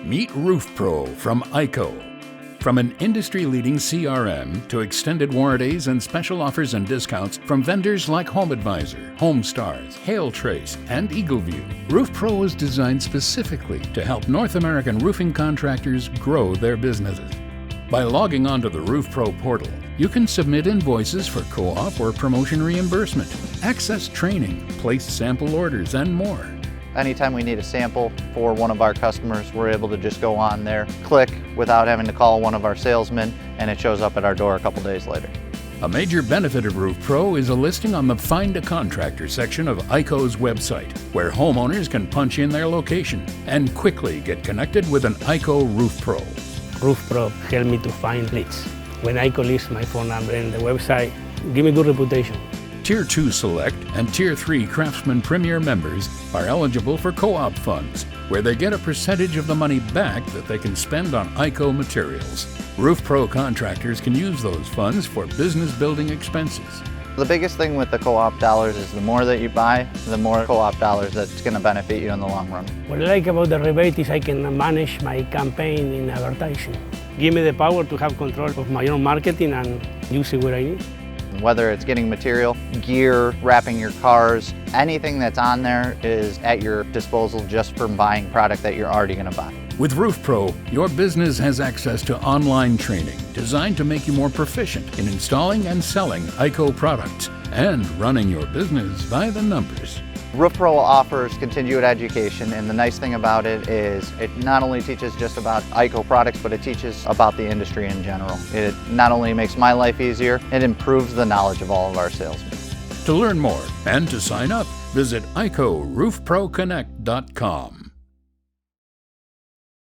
Meet Roof Pro from ICO. From an industry-leading CRM to extended warranties and special offers and discounts from vendors like HomeAdvisor, HomeStars, HailTrace, and EagleView, Roof Pro is designed specifically to help North American roofing contractors grow their businesses. By logging onto the Roof Pro portal, you can submit invoices for co-op or promotion reimbursement, access training, place sample orders, and more. Anytime we need a sample for one of our customers, we're able to just go on there, click without having to call one of our salesmen, and it shows up at our door a couple days later. A major benefit of Roof Pro is a listing on the Find a Contractor section of ICO's website, where homeowners can punch in their location and quickly get connected with an ICO Roof Pro. Roof Pro helped me to find leads. When ICO lists my phone number in the website, give me good reputation. Tier 2 Select and Tier 3 Craftsman Premier members are eligible for co-op funds, where they get a percentage of the money back that they can spend on ICO materials. Roof Pro contractors can use those funds for business building expenses. The biggest thing with the co-op dollars is the more that you buy, the more co-op dollars that's going to benefit you in the long run. What I like about the rebate is I can manage my campaign in advertising. Give me the power to have control of my own marketing and use it where I need. Whether it's getting material, gear, wrapping your cars, anything that's on there is at your disposal just for buying product that you're already going to buy. With Roof Pro, your business has access to online training designed to make you more proficient in installing and selling ICO products and running your business by the numbers. Roof Pro offers continued education, and the nice thing about it is it not only teaches just about ICO products, but it teaches about the industry in general. It not only makes my life easier, it improves the knowledge of all of our salesmen. To learn more and to sign up, visit ICORoofProConnect.com.